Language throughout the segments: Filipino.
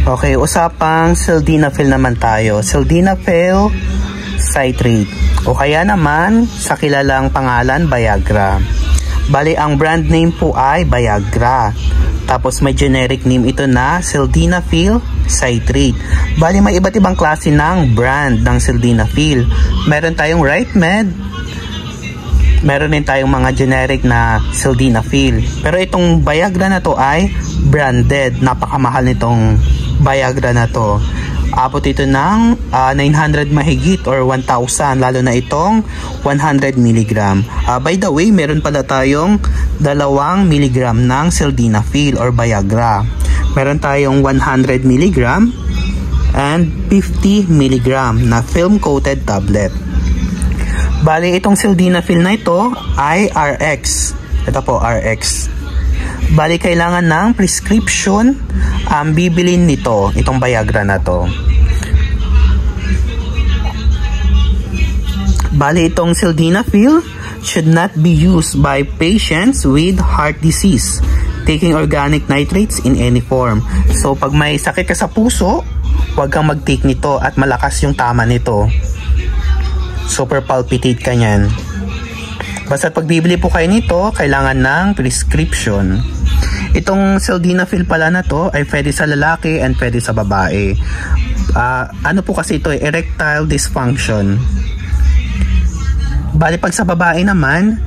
Okay, usapang sildenafil naman tayo. Sildenafil citrate o kaya naman sa kilalang pangalan Viagra. Bali, ang brand name po ay Viagra. Tapos may generic name ito na sildenafil citrate. Bali, may iba't ibang klase ng brand ng sildenafil. Meron tayong RightMed. Meron din tayong mga generic na sildenafil. Pero itong Viagra na to ay branded. Napakamahal nitong Viagra na to. Abot ito ng 900 mahigit or 1,000, lalo na itong 100 mg. By the way, meron pala tayong 2 mg ng sildenafil or Viagra. Meron tayong 100 mg and 50 mg na film-coated tablet. Bali, itong sildenafil na ito ay RX. Ito po, RX. Bali, kailangan ng prescription ang bibilin nito, itong Viagra na to. Bali, itong sildenafil should not be used by patients with heart disease taking organic nitrates in any form. So, pag may sakit ka sa puso, huwag kang mag-take nito at malakas yung tama nito. Super palpitate ka niyan. Basta pag bibili po kayo nito, kailangan ng prescription. Itong sildenafil pala na to ay pwede sa lalaki and pwede sa babae. Ano po kasi ito, erectile dysfunction. Bali, pag sa babae naman,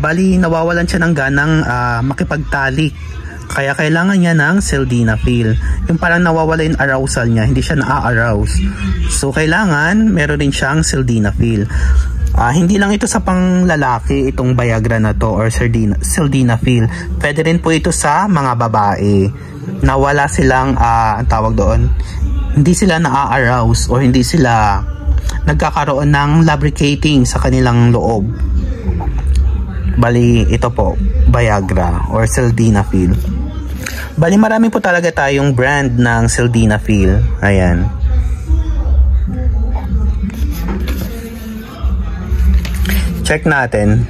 bali nawawalan siya ng ganang makipagtalik. Kaya kailangan niya ng sildenafil. Yung parang nawawala yung arousal niya, hindi siya na-arouse. So kailangan meron din siyang sildenafil. Hindi lang ito sa panglalaki, itong Viagra na to or sildenafil. Pwede rin po ito sa mga babae na wala silang, ang tawag doon, hindi sila na-arouse or hindi sila nagkakaroon ng lubricating sa kanilang loob. Bali, ito po, Viagra or sildenafil. Bali, marami po talaga tayong brand ng sildenafil. Ayan. Check natin.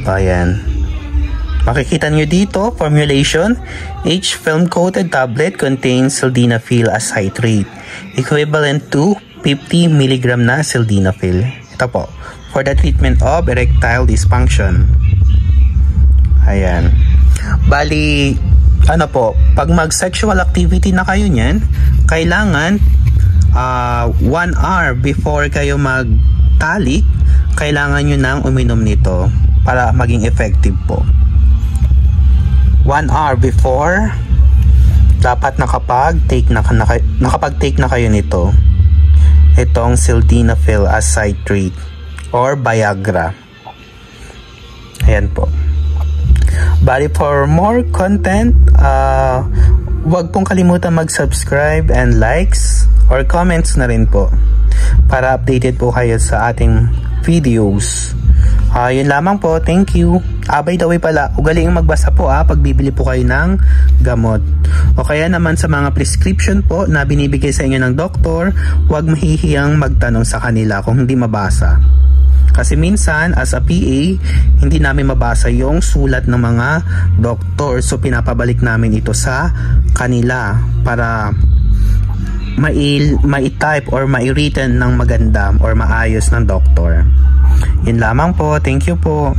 Ayan. Makikita nyo dito, formulation, each film-coated tablet contains sildenafil as citrate, equivalent to 50 mg na sildenafil. Ito po, for the treatment of erectile dysfunction. Ayan. Bali, ano po, pag mag-sexual activity na kayo niyan, kailangan 1 hour before kayo magtalik, kailangan nyo nang uminom nito para maging effective po. 1 hour before, dapat nakapag-take na kayo nito. Itong sildenafil as citrate or Viagra. Ayan po. Bali, for more content, huwag pong kalimutan mag-subscribe and likes or comments na rin po para updated po kayo sa ating videos. Yun lamang po. Thank you. By the way pala, ugaliing magbasa po pag bibili po kayo ng gamot. O kaya naman sa mga prescription po na binibigay sa inyo ng doktor, huwag mahihiyang magtanong sa kanila kung hindi mabasa. Kasi minsan, as a PA, hindi namin mabasa yung sulat ng mga doktor. So, pinapabalik namin ito sa kanila para mai-type or mai-written ng maganda or maayos ng doktor. Yun lamang po. Thank you po.